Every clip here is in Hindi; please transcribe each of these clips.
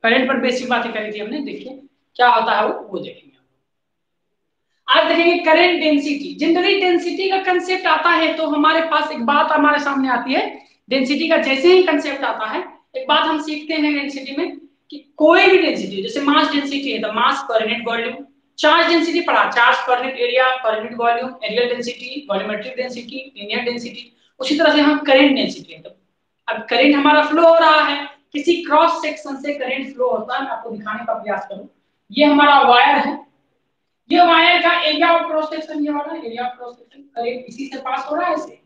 करंट पर बेसिक बातें करी थी हमने, देखिए क्या होता है वो देखेंगे। आज देखेंगे करंट डेंसिटी। जनरली डेंसिटी का कंसेप्ट आता है तो हमारे पास एक बात हमारे सामने आती है, डेंसिटी का जैसे ही कंसेप्ट आता है एक बात हम सीखते हैं डेंसिटी में कि कोई भी डेंसिटी, जैसे मास डेंसिटी है the mass per unit volume, charge density पढ़ा, charge per unit area per unit volume, areal density, volumetric density, linear density. उसी तरह से हम करंट डेंसिटी है। तो अब करंट हमारा फ्लो हो रहा है, किसी क्रॉस सेक्शन से करंट फ्लो होता है, मैं आपको दिखाने का प्रयास करूं। ये हमारा वायर है, ये वायर का एरिया ऑफ क्रॉस सेक्शन, ये वाला area of cross section, current इसी से पास हो रहा है ऐसे।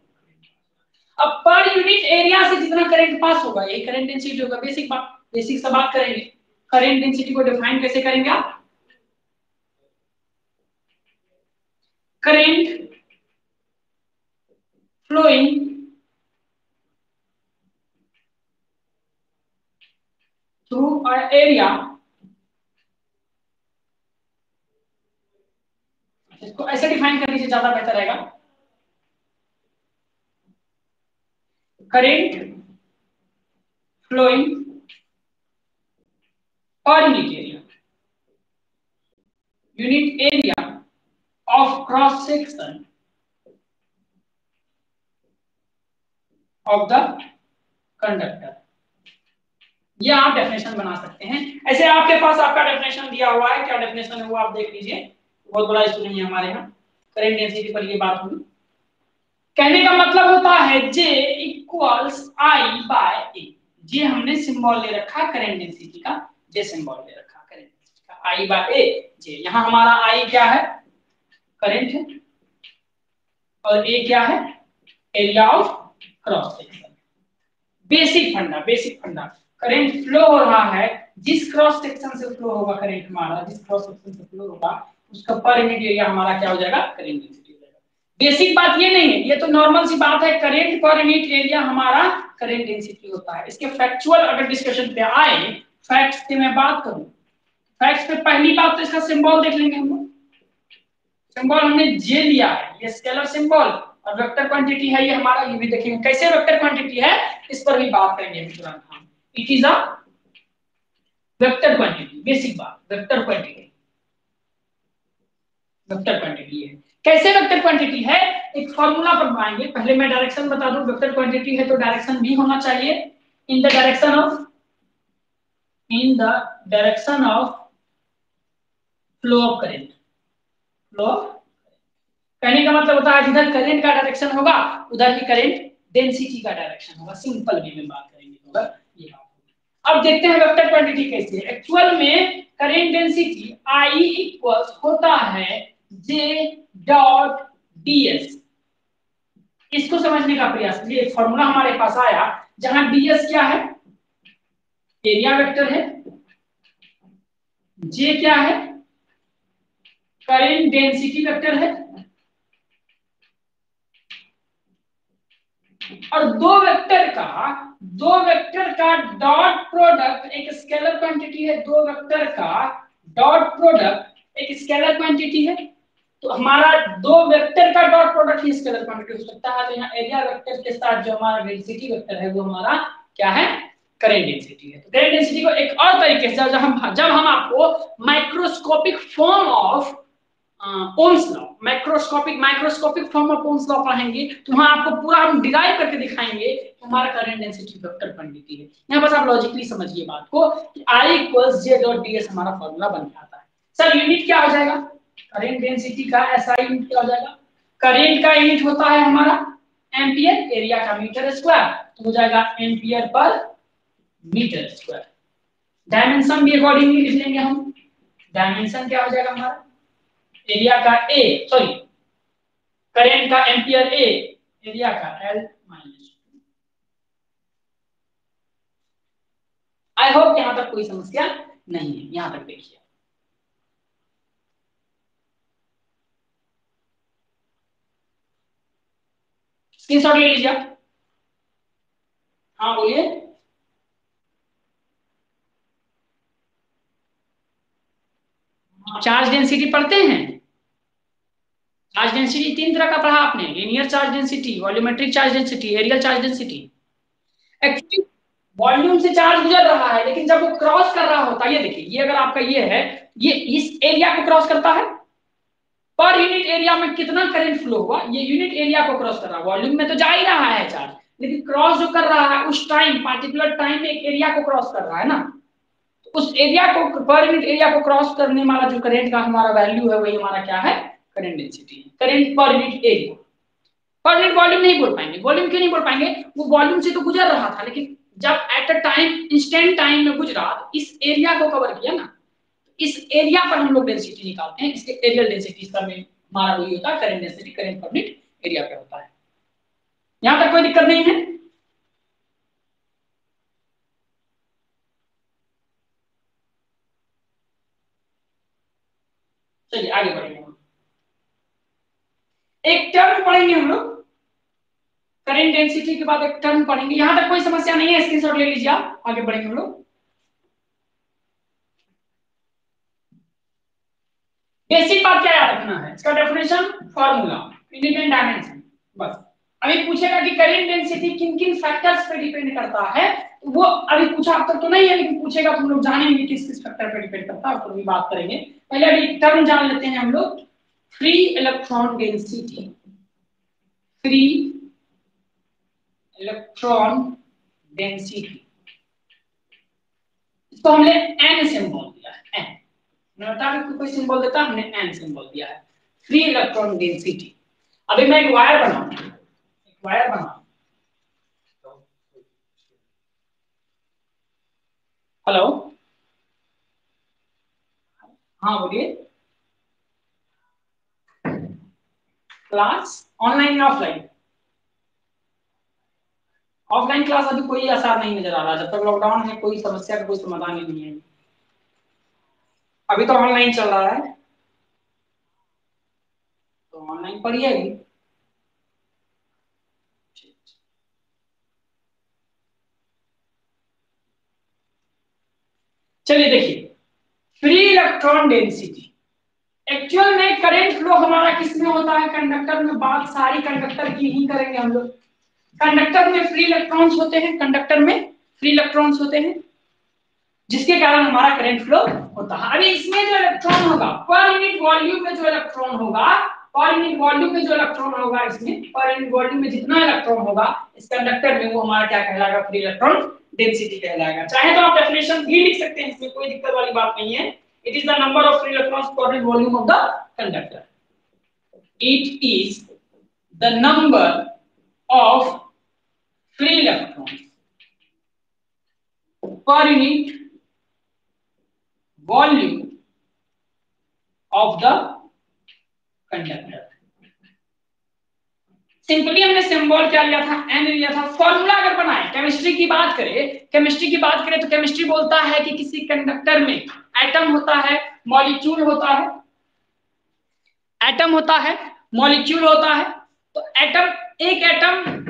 अब पर यूनिट एरिया से जितना करंट पास होगा यही करंट डेंसिटी होगा। बेसिक से बात करेंगे। करंट डेंसिटी को डिफाइन कैसे करेंगे आप? Current flowing through a area, इसको ऐसे डिफाइन कर लीजिए, ज्यादा बेहतर रहेगा। करंट फ्लोइंग पर unit area of cross section of the conductor. ये आप डेफिनेशन बना सकते हैं। ऐसे आपके पास आपका डेफिनेशन दिया हुआ है, क्या डेफिनेशन है वो आप देख लीजिए, बहुत बड़ा इशू नहीं है हमारे यहाँ। करंट डेंसिटी पर ये बात होगी। कहने का मतलब होता है J equals I by A। J हमने सिंबल ले रखा करंट डेंसिटी का, जे सिंबल ले रखा करंट डेंसिटी का I बाय A। जे यहाँ हमारा I क्या है? करंट है, और A क्या है? Area of cross section. Basic फंडा करंट फ्लो हो रहा है, जिस क्रॉस सेक्शन से फ्लो होगा करंट हमारा, जिस क्रॉस सेक्शन से फ्लो होगा उसका पर यूनिट एरिया हमारा क्या हो जाएगा? करंट डेंसिटी हो जाएगा। बेसिक बात ये नहीं है, ये तो नॉर्मल सी बात है, करंट पर यूनिट एरिया हमारा करंट डेंसिटी होता है। इसके फैक्चुअल अगर डिस्कशन पे आए, फैक्ट्स की मैं बात करूं, फैक्ट्स पे पहली बात तो इसका सिंबल देख लेंगे हम लोग। सिंबल हमने जे लिया है, ये स्केलर सिंबल, और वेक्टर क्वांटिटी है ये हमारा, ये भी देखेंगे कैसे वेक्टर क्वांटिटी है, इस पर भी बात करेंगे तुरंत हम। It is a vector quantity, basic बात, वेक्टर क्वांटिटी, वेक्टर क्वांटिटी है। कैसे वेक्टर क्वांटिटी है? एक फार्मूला पर आएंगे, पहले मैं डायरेक्शन बता दूं। वेक्टर क्वांटिटी है तो डायरेक्शन भी होना चाहिए, in the direction of flow of current. Flow, कहने का मतलब होता है जिधर करंट का डायरेक्शन होगा उधर ही करंट डेंसिटी का डायरेक्शन होगा। सिंपल वे में बात करेंगे तो ये बात होगी। अब देखते हैं वेक्टर क्वांटिटी कैसे है। एक्चुअल में करंट डेंसिटी I इक्वल्स होता है J डॉट ds। इसको समझने का प्रयास कीजिए। एक फॉर्मूला हमारे पास आया जहां ds क्या है? एरिया वेक्टर है, J क्या है? करंट डेंसिटी वेक्टर है, और दो वेक्टर का डॉट प्रोडक्ट एक स्केलर क्वांटिटी है। दो वेक्टर का डॉट प्रोडक्ट एक स्केलर क्वांटिटी है। तो हमारा दो वेक्टर का डॉट प्रोडक्ट ही स्केलर क्वांटिटी हो सकता है। तो यहाँ एरिया वेक्टर के साथ जो हमारा डेंसिटी वेक्टर है वो हमारा क्या है? करंट डेंसिटी है। तो करंट डेंसिटी को एक और तरीके से जब हम आपको microscopic form of Ohm's law, microscopic form of Ohm's law पढ़ेंगे तो वहां आपको पूरा हम डिराइव करके दिखाएंगे कि हमारा करंट डेंसिटी वेक्टर क्वांटिटी है। यहाँ बस आप लॉजिकली समझिए बात को कि I equals J dot ds हमारा फॉर्मूला बन जाता है। सर यूनिट क्या हो जाएगा? करंट डेंसिटी का SI यूनिट क्या हो जाएगा? करंट का यूनिट होता है हमारा एम्पियर, एरिया का मीटर स्क्वायर, तो हो जाएगा ampere per metre square. Dimension भी अकॉर्डिंगली लिख लेंगे हम। डायमेंशन क्या हो जाएगा हमारा? एरिया का A, सॉरी करंट का एम्पियर A, एरिया का L माइनस। आई होप यहां तक कोई समस्या नहीं है। यहां तक देखिए, स्क्रीनशॉट ले लीजिए। हाँ बोलिए। चार्ज डेंसिटी पढ़ते हैं? चार्ज डेंसिटी तीन तरह का पढ़ा आपने, linear charge density, volumetric charge density, areal charge density. Actually volume से चार्ज गुजर रहा है, लेकिन जब वो क्रॉस कर रहा होता है, ये देखिए, ये अगर आपका ये है, ये इस एरिया को क्रॉस करता है, पर यूनिट एरिया में कितना करंट फ्लो हुआ, ये यूनिट एरिया को क्रॉस कर रहा है, वॉल्यूम में तो जा ही रहा है चार्ज, लेकिन क्रॉस जो कर रहा है उस टाइम, पार्टिकुलर टाइम में एक एरिया को क्रॉस कर रहा है ना, तो उस एरिया को, पर यूनिट एरिया को क्रॉस करने वाला जो करंट का हमारा वैल्यू है, वही हमारा क्या है, करंट डेंसिटी है, करंट पर unit area. Per unit volume नहीं बोल पाएंगे, वॉल्यूम क्यों नहीं बोल पाएंगे, वो वॉल्यूम से तो गुजर रहा था, लेकिन जब at a time, instant time में गुजरा, इस एरिया को कवर किया ना, इस एरिया पर हम लोग डेंसिटी निकालते हैं, इसके एरियल डेंसिटी का में हमारा वही होता है करंट डेंसिटी, करंट पर यूनिट एरिया पे होता है। यहां तक कोई दिक्कत नहीं है? चलिए आगे बढ़ेंगे, एक टर्म पढ़ेंगे हम लोग, करंट डेंसिटी के बाद एक टर्म पढ़ेंगे, यहां तक कोई समस्या नहीं है, स्क्रीनशॉट ले लीजिए आप, आगे बढ़ेंगे हम लोग। बेसिक बात क्या याद रखना है, इसका definition, formula, unit and dimension, बस। अभी पूछेगा कि करंट डेंसिटी किन किन फैक्टर्स पे डिपेंड करता है, वो अभी पूछा अब तक तो नहीं है, लेकिन पूछेगा तो हम लोग जानेंगे किस किस फैक्टर पे डिपेंड करता है, उसको भी बात करेंगे। पहले अभी टर्म जान लेते हैं हम लोग, free electron density, free electron density, इसको हमने एन सिंबल दिया है, एन, मैं कोई सिंबल देता, हमने एन सिंबल दिया है, फ्री इलेक्ट्रॉन डेंसिटी। अभी मैं एक वायर बनाऊं, एक वायर बनाऊं, हेलो, हाँ बोलिए, क्लास ऑनलाइन या ऑफलाइन? ऑफलाइन क्लास अभी कोई आसार नहीं नजर आ रहा, जब तक लॉकडाउन है कोई समस्या का कोई समाधान ही नहीं है, अभी तो ऑनलाइन चल रहा है, तो ऑनलाइन पढ़िए अभी। चलिए देखिए, फ्री इलेक्ट्रॉन डेंसिटी, एक्चुअल में करंट फ्लो हमारा किस में होता है, कंडक्टर में, बात सारी कंडक्टर की ही करेंगे हम लोग। कंडक्टर में फ्री इलेक्ट्रॉन्स होते हैं, कंडक्टर में फ्री इलेक्ट्रॉन्स होते हैं, जिसके कारण हमारा करंट फ्लो होता है। अभी इसमें जो इलेक्ट्रॉन होगा, पर यूनिट वॉल्यूम में जो इलेक्ट्रॉन होगा, पर यूनिट वॉल्यूम में जो इलेक्ट्रॉन होगा, इसमें पर यूनिट वॉल्यूम में जितना इलेक्ट्रॉन होगा इस कंडक्टर में, वो हमारा क्या कहलाएगा, फ्री इलेक्ट्रॉन डेंसिटी कहलाएगा। चाहे तो आप डेफिनेशन भी लिख सकते हैं, इसमें कोई दिक्कत वाली बात नहीं है। It is the number of free electrons पर unit volume of the conductor, it is the number of free electrons per unit volume of the conductor। Simply हमने सिंबल क्या लिया था, एन लिया था। फॉर्मूला अगर बनाए, केमिस्ट्री की बात करें, केमिस्ट्री की बात करें तो केमिस्ट्री बोलता है कि किसी कंडक्टर में एटम होता है, मॉलिक्यूल होता है, एटम होता है, मॉलिक्यूल होता है। तो एटम, एक एटम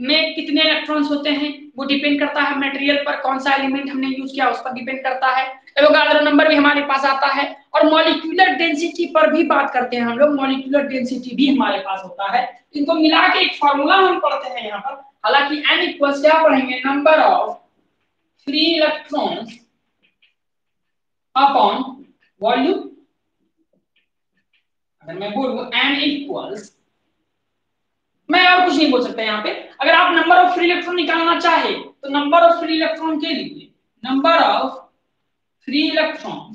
में कितने इलेक्ट्रॉन्स होते हैं, वो डिपेंड करता है मटेरियल पर, कौन सा एलिमेंट हमने यूज किया उस पर डिपेंड करता है। एवोगाड्रो नंबर भी हमारे पास आता है, और मॉलिक्यूलर डेंसिटी पर भी बात करते हैं हम लोग, मॉलिक्यूलर डेंसिटी भी हमारे पास होता है। इनको मिला के एक फार्मूला हम पढ़ते हैं यहाँ पर। हालांकि n इक्वल्स क्या पढ़ेंगे, number of free electrons upon volume. अगर मैं बोलूं n इक्वल्स, मैं और कुछ नहीं बोल सकता यहाँ पे। अगर आप नंबर ऑफ फ्री इलेक्ट्रॉन निकालना चाहे तो नंबर ऑफ फ्री इलेक्ट्रॉन के लिए, नंबर ऑफ फ्री इलेक्ट्रॉन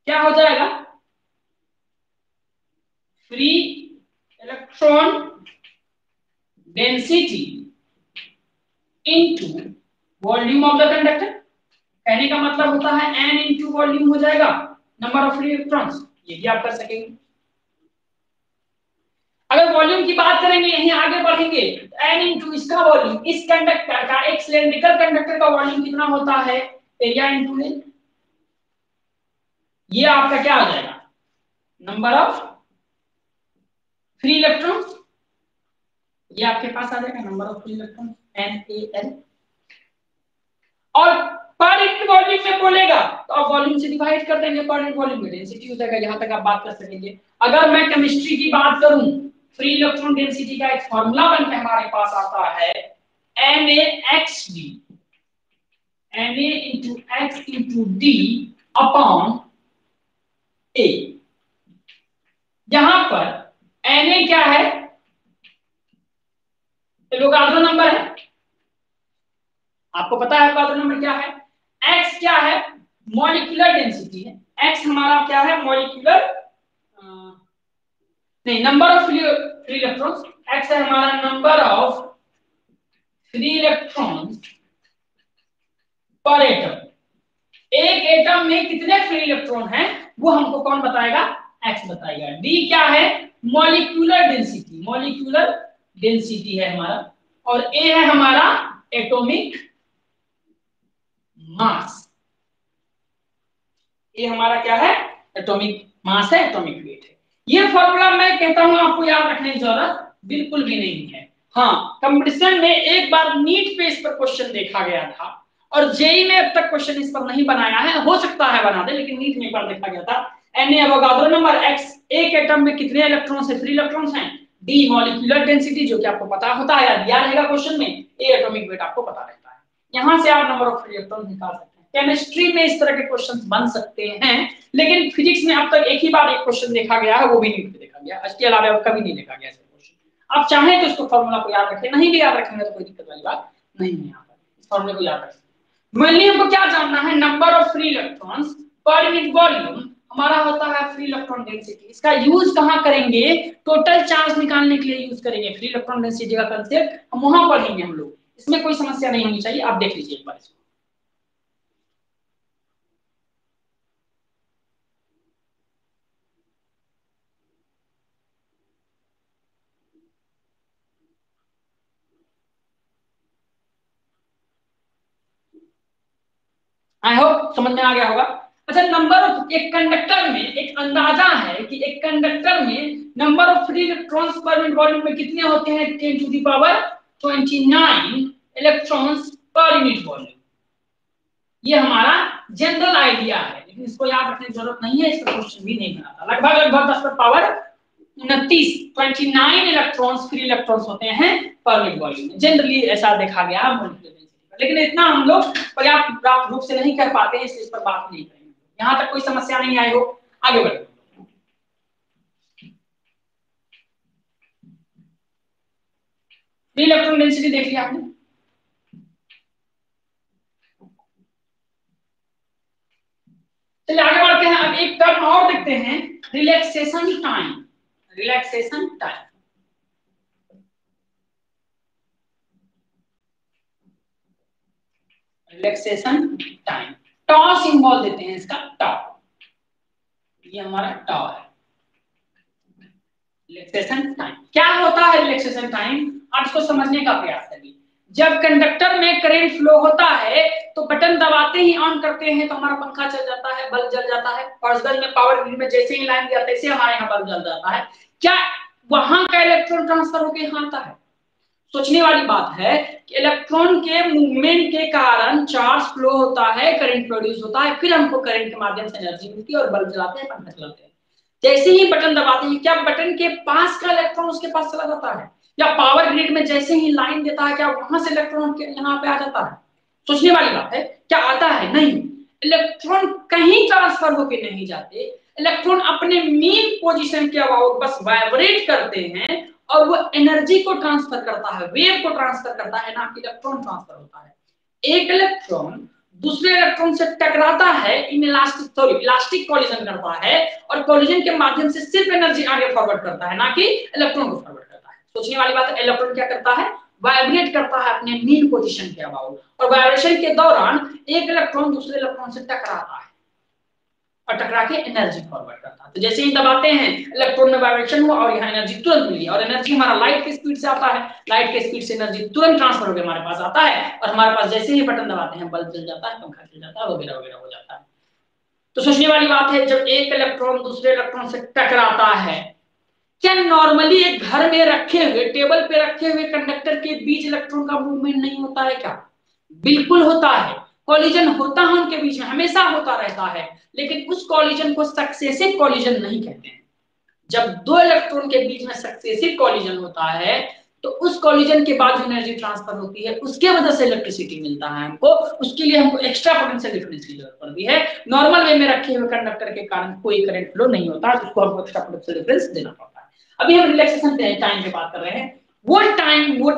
क्या हो जाएगा, free electron density into volume of the conductor. कहने का मतलब होता है n इनटू वॉल्यूम हो जाएगा नंबर ऑफ फ्री इलेक्ट्रॉन्स, ये भी आप कर सकेंगे। अगर वॉल्यूम की बात करेंगे, यहीं आगे बढ़ेंगे, n इनटू इसका वॉल्यूम, इस कंडक्टर का, एक सिलेंड्रिकल कंडक्टर का वॉल्यूम कितना होता है, एरिया इनटू लेंथ, ये आपका क्या आ जाएगा, नंबर ऑफ फ्री इलेक्ट्रॉन्स, ये आपके पास आ जाएगा number of free electrons, NaL। और पर यूनिट वॉल्यूम में बोलेगा तो आप वॉल्यूम से डिवाइड कर देंगे, पर यूनिट वॉल्यूम में डेंसिटी हो जाएगा। यहां तक आप बात कर सकेंगे। अगर मैं केमिस्ट्री की बात करूं, फ्री इलेक्ट्रॉन डेंसिटी का एक फॉर्मूला बनकर हमारे पास आता है NaXD, Na into X into D upon A. यहां पर Na क्या है, एवोगाड्रो नंबर है, आपको पता है एवोगाड्रो नंबर क्या है। x क्या है, मॉलिक्यूलर डेंसिटी है। x हमारा क्या है, मॉलिक्यूलर नहीं, number of free electrons. x है हमारा नंबर ऑफ फ्री इलेक्ट्रॉन्स पर एटम। एक एटम में कितने फ्री इलेक्ट्रॉन हैं वो हमको कौन बताएगा, x बताएगा। d क्या है, मॉलिक्यूलर डेंसिटी, मॉलिक्यूलर डेंसिटी है हमारा। और a है हमारा एटॉमिक मास। ये हमारा क्या है, एटॉमिक मास है, एटॉमिक वेट है। ये फॉर्मूला मैं कहता हूं आपको याद रखने की जरूरत बिल्कुल भी नहीं है। हाँ, कंपटीशन में एक बार नीट पे इस पर क्वेश्चन देखा गया था और जेई में अब तक क्वेश्चन इस पर नहीं बनाया है, हो सकता है बना दे, लेकिन नीट में एक बार देखा गया था। Na एवोगाड्रो नंबर, x एक एटम में कितने इलेक्ट्रॉन्स है, फ्री इलेक्ट्रॉन्स हैं, d मॉलिक्यूलर डेंसिटी जो कि आपको पता होता है या दिया रहेगा क्वेश्चन में, a एटॉमिक वेट आपको पता रहता है। यहां से आप नंबर ऑफ फ्री इलेक्ट्रॉन्स निकाल सकते हैं। केमिस्ट्री में इस तरह के क्वेश्चंस बन सकते हैं, लेकिन फिजिक्स में अब तक एक ही बार एक क्वेश्चन देखा गया है, वो भी नीट में देखा गया, इसके अलावा कभी नहीं देखा गया ऐसा क्वेश्चन। आप चाहें तो इसको फॉर्मूला को याद रखें, नहीं भी याद रखेंगे तो कोई दिक्कत वाली बात नहीं है। यहाँ पर इस फॉर्मूले को याद रखें। मेनली हमको क्या जानना है, नंबर ऑफ फ्री इलेक्ट्रॉन्स पर यूनिट वॉल्यूम हमारा होता है फ्री इलेक्ट्रॉन डेंसिटी। इसका यूज कहां करेंगे, टोटल चार्ज निकालने के लिए यूज करेंगे। फ्री इलेक्ट्रॉन डेंसिटी का कांसेप्ट हम वहां पढ़ेंगे हम लोग, इसमें कोई समस्या नहीं होनी चाहिए। आप देख लीजिए एक बार इसको। आई होप समझ में आ गया होगा। अच्छा, नंबर ऑफ एक कंडक्टर में एक अंदाजा है कि एक कंडक्टर में नंबर ऑफ फ्री इलेक्ट्रॉन्स पर यूनिट वॉल्यूम में कितने होते हैं, 10 टू द पावर 29 इलेक्ट्रॉन्स पर यूनिट वॉल्यूम। ये हमारा जनरल आइडिया है, लेकिन इसको याद रखने की जरूरत नहीं है, इसका क्वेश्चन भी नहीं बनाता। लगभग लगभग 10 पर पावर 29 इलेक्ट्रॉन्स फ्री इलेक्ट्रॉन्स होते हैं पर यूनिट वॉल्यूम में, जनरली ऐसा देखा गया है। लेकिन इतना हम लोग पर्याप्त रूप से नहीं कर पाते हैं, इसलिए इस पर बात नहीं करेंगे। यहां तक कोई समस्या नहीं आई हो, आगे बढ़ो। फ्री इलेक्ट्रॉन डेंसिटी देख लिया आपने। चलिए आगे बढ़ते हैं। अब एक टर्म और देखते हैं, relaxation time. Relaxation time, relaxation time, tau symbol देते हैं इसका, टॉ। ये हमारा टॉ है, रिलैक्सेशन टाइम। क्या होता है रिलैक्सेशन टाइम, आप इसको समझने का प्रयास करिए। जब कंडक्टर में करंट फ्लो होता है तो बटन दबाते ही ऑन करते हैं तो हमारा पंखा चल जाता है, बल्ब जल जाता है। पर्सनल में पावर ग्रिड में जैसे ही लाइन दिया तैसे हमारे यहाँ बल्ब जल जाता है। क्या वहां का इलेक्ट्रॉन ट्रांसफर होकर यहाँ आता है? सोचने वाली बात है कि इलेक्ट्रॉन के मूवमेंट के कारण चार्ज फ्लो होता है, करंट प्रोड्यूस होता है, फिर हमको करंट के माध्यम से एनर्जी मिलती है और बल्ब जलाते हैं, पंखा चलाते हैं। जैसे ही बटन दबाते हैं क्या बटन के पास का इलेक्ट्रॉन उसके पास चला जाता है, या पावर ग्रिड में जैसे ही लाइन देता है क्या वहां से इलेक्ट्रॉन यहाँ पे आ जाता है? सोचने वाली बात है। क्या आता है? नहीं, इलेक्ट्रॉन कहीं ट्रांसफर होके नहीं जाते। इलेक्ट्रॉन अपने मेन पोजीशन के अबाउट बस वाइब्रेट करते हैं और वो एनर्जी को ट्रांसफर करता है, वेव को ट्रांसफर करता है, ना कि इलेक्ट्रॉन ट्रांसफर होता है। एक इलेक्ट्रॉन दूसरे इलेक्ट्रॉन से टकराता है, इलास्टिक कॉलिजन करता है और कॉलिजन के माध्यम से सिर्फ एनर्जी आगे फॉरवर्ड करता है, ना कि इलेक्ट्रॉन को फॉरवर्ड करता है। सोचने वाली बात है। इलेक्ट्रॉन क्या करता है, वाइब्रेट करता है अपने मेन पोजीशन के अबाउट, और वाइब्रेशन के दौरान एक इलेक्ट्रॉन दूसरे इलेक्ट्रॉन से टकराता है और टकरा के एनर्जी फॉरवर्ड करता है। तो जैसे ही दबाते हैं इलेक्ट्रॉन में वाइब्रेशन हुआ और यहाँ एनर्जी तुरंत मिली, और एनर्जी हमारा लाइट की स्पीड से आता है, लाइट के स्पीड से एनर्जी तुरंत ट्रांसफर होकर हमारे पास आता है और हमारे पास जैसे ही बटन दबाते हैं बल्ब जल जाता है, पंखा चल जाता है, वगैरह वगैरह हो जाता है। तो सोचने वाली बात है, जब एक इलेक्ट्रॉन दूसरे इलेक्ट्रॉन से टकराता है, क्या नॉर्मली एक घर में रखे हुए टेबल पे रखे हुए कंडक्टर के बीच इलेक्ट्रॉन का मूवमेंट नहीं होता है क्या? बिल्कुल होता है। कॉलिजन होता है उनके बीच में, हमेशा होता रहता है, लेकिन उस कॉलिजन को सक्सेसिव कॉलिजन नहीं कहते हैं। जब दो इलेक्ट्रॉन के बीच में सक्सेसिव कॉलिजन होता है तो उस कॉलिजन के बाद जो एनर्जी ट्रांसफर होती है उसके वजह से इलेक्ट्रिसिटी मिलता है हमको, उसके लिए हमको एक्स्ट्रा पोटेंशियल डिफरेंस की जरूरत पड़ती है। नॉर्मल वे में रखे हुए कंडक्टर के कारण कोई करंट फ्लो नहीं होता, उसको हमको एक्स्ट्रा पोटेंशियल डिफरेंस देना पड़ता है। अभी हम रिलैक्सेशन टाइम की बात कर रहे हैं। वो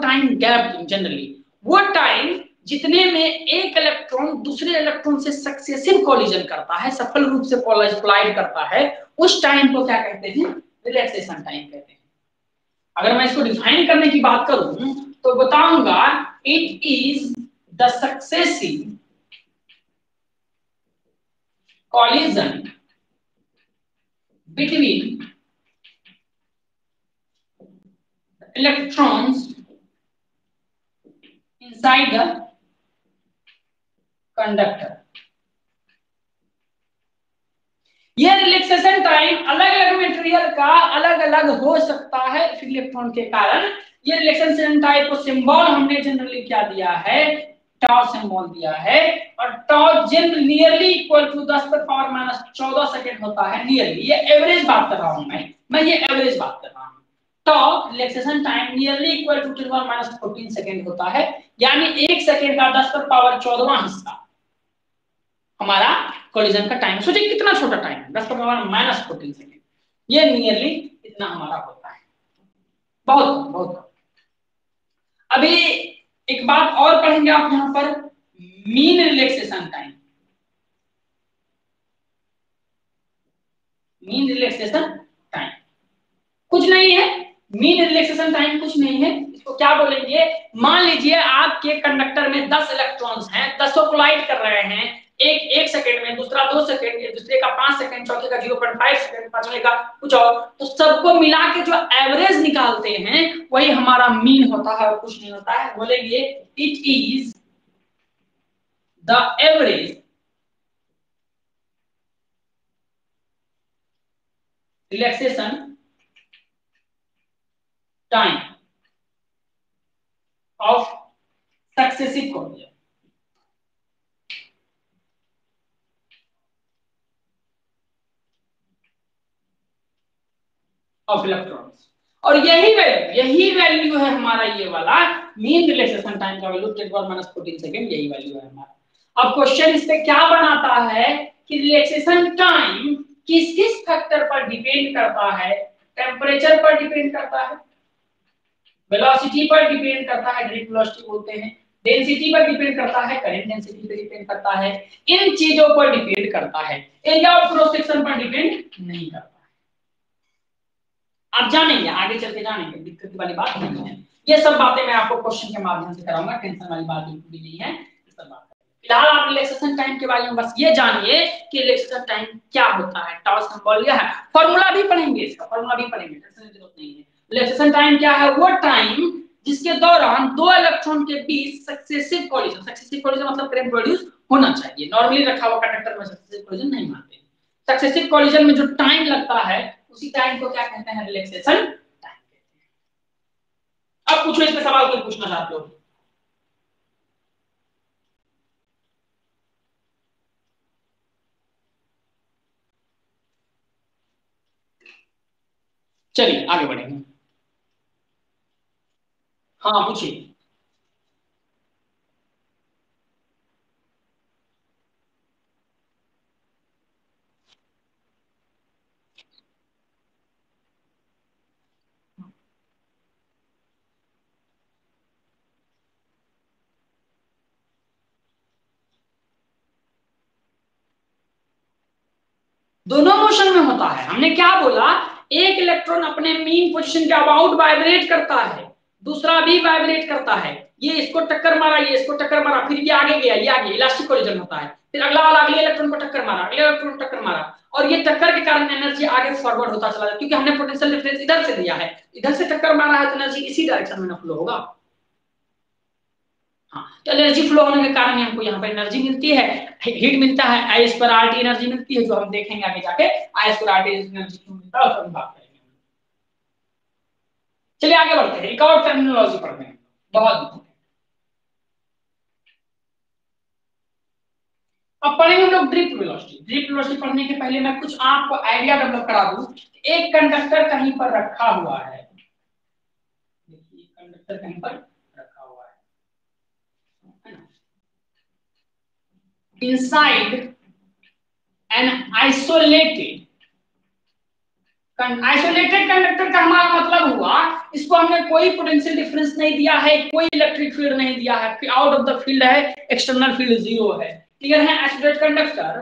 टाइम गैप जनरली वो टाइम जितने में एक इलेक्ट्रॉन दूसरे इलेक्ट्रॉन से सक्सेसिव कॉलिजन करता है, सफल रूप से कोलाइड करता है, उस टाइम को क्या कहते हैं? रिलैक्सेशन टाइम कहते हैं। अगर मैं इसको डिफाइन करने की बात करूं तो बताऊंगा it is the successive collision between electrons inside the conductor। ये रिलैक्सेशन टाइम अलग अलग मटेरियल का अलग अलग हो सकता है इलेक्ट्रॉन के कारण। ये रिलैक्सेशन टाइम को सिंबल हमने जनरली क्या दिया है? टाउ सिंबल दिया है, और tau generally nearly equal to 10⁻⁻14 second होता है। नियरली, ये एवरेज बात कर रहा हूं मैं ये एवरेज बात कर रहा हूं। Tau relaxation time nearly equal to 10⁻14 second होता है, यानी 1 सेकंड का 10⁻14वां हिस्सा हमारा कोलिजन का टाइम। सोचिए कितना छोटा टाइम है, 10⁻⁻14 सेकंड। ये नियरली इतना हमारा होता है, बहुत बहुत। अभी एक बात और पढ़ेंगे आप यहां पर, mean relaxation time. Mean relaxation time कुछ नहीं है, मीन रिलैक्सेशन टाइम कुछ नहीं है। इसको क्या बोलेंगे? मान लीजिए आपके कंडक्टर में 10 इलेक्ट्रॉन्स हैं, 10 कोलाइड कर रहे हैं, एक सेकंड में, दूसरा 2 सेकंड, दूसरे का 5 सेकंड, चौथे का 0.5 सेकंड, पांचवे का कुछ और, तो सबको मिला के जो एवरेज निकालते हैं वही हमारा मीन होता है और कुछ नहीं होता है। बोलेंगे it is the average relaxation time of successive collision. Of electrons, और यही वैल्यू है हमारा, ये वाला मीन रिलैक्सेशन टाइम का वैल्यू 10⁻14 सेकंड, यही वैल्यू है हमारा। अब क्वेश्चन इस पे क्या बनाता है कि रिलैक्सेशन टाइम किस किस फैक्टर पर डिपेंड करता है? टेम्परेचर पर डिपेंड करता है, वेलोसिटी पर डिपेंड करता है, डायरेक्ट वेलोसिटी बोलते हैं, डेंसिटी पर डिपेंड करता है, करंट डेंसिटी पर डिपेंड करता है, इन चीजों पर डिपेंड करता है, एरिया ऑफ क्रॉस सेक्शन पर डिपेंड नहीं करता। आप जानेंगे, आगे चल के जानेंगे, दिक्कत वाली बात नहीं है। ये सब बातें मैं आपको क्वेश्चन के माध्यम से कराऊंगा, टेंशन वाली बात बिल्कुल भी नहीं है। सब बात फिलहाल आप रिलैक्सेशन टाइम के बारे में बस ये जानिए कि रिलैक्सेशन टाइम क्या होता है। टाउ सिंबल यह है, फार्मूला भी पढ़ेंगे, इसका फार्मूला भी पढ़ेंगे, टेंशन की जरूरत नहीं है। रिलैक्सेशन टाइम क्या है? वो टाइम जिसके दौरान दो इलेक्ट्रॉन के बीच सक्सेसिव कोलिजन मतलब करंट प्रोड्यूस होना चाहिए। नॉर्मली रखा हुआ कंडक्टर में सक्सेसिव कोलिजन नहीं मानते। सक्सेसिव कोलिजन में जो टाइम लगता है उसी टाइम को क्या कहते हैं? रिलैक्सेशन टाइम कहते हैं। अब पूछो इसमें सवाल कोई पूछना चाहते हो? चलिए आगे बढ़ेंगे। हाँ पूछिए। दोनों मोशन में होता है। हमने क्या बोला? एक इलेक्ट्रॉन अपने मीन पोजीशन के अबाउट वाइब्रेट करता है, दूसरा भी वाइब्रेट करता है। ये इसको टक्कर मारा, ये इसको टक्कर मारा, फिर ये आगे गया, ये आगे, इलास्टिक कोलिजन होता है। फिर अगला वाला अगले इलेक्ट्रॉन को टक्कर मारा, अगले इलेक्ट्रॉन को टक्कर मारा, और ये टक्कर के कारण एनर्जी आगे फॉरवर्ड होता चला जाता है, क्योंकि हमने पोटेंशियल डिफरेंस इधर से दिया है, इधर से टक्कर मारा है तो एनर्जी इसी डायरेक्शन में फ्लो होगा। हाँ, तो एनर्जी फ्लो होने के कारण हमको यहाँ पर एनर्जी मिलती है, हीट मिलता है, आई स्क्वायर आर टी एनर्जी मिलती है, जो हम देखेंगे आगे जाके आई स्क्वायर आर टी एनर्जी क्यों मिलता है उसकी बात करेंगे। चलिए आगे बढ़ते हैं, एक और टर्मिनोलॉजी पढ़ते हैं, बहुत। अब पढ़ेंगे हम लोग ड्रिफ्ट वेलोसिटी। ड्रिफ्ट वेलोसिटी पढ़ने के पहले मैं कुछ आपको आइडिया डेवलप करा दूं। एक कंडक्टर कहीं पर रखा हुआ है, देखिए कंडक्टर कंडक्टर कहीं पर रखा हुआ है ना। इनसाइड एन आइसोलेटेड कंडक्टर का हमारा मतलब हुआ, इसको हमने कोई पोटेंशियल डिफरेंस नहीं दिया है, कोई इलेक्ट्रिक फील्ड नहीं दिया है, आउट ऑफ द फील्ड है, एक्सटर्नल फील्ड जीरो है। क्लियर है? Isolated conductor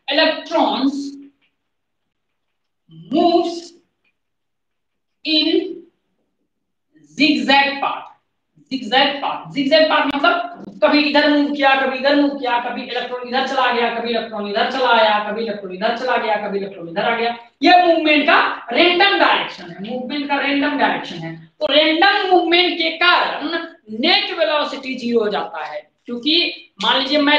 electrons moves in zigzag path मतलब कभी इधर मूव किया, कभी इधर मूव किया, कभी इलेक्ट्रॉन इधर चला गया, कभी इलेक्ट्रॉन इधर चला आया, कभी इलेक्ट्रॉन इधर चला गया, कभी इलेक्ट्रॉन इधर आ गया। ये मूवमेंट का रैंडम डायरेक्शन है, मूवमेंट का रैंडम डायरेक्शन है। तो रैंडम मूवमेंट के कारण नेट वेलोसिटी जीरो हो जाता है, क्योंकि मान लीजिए मैं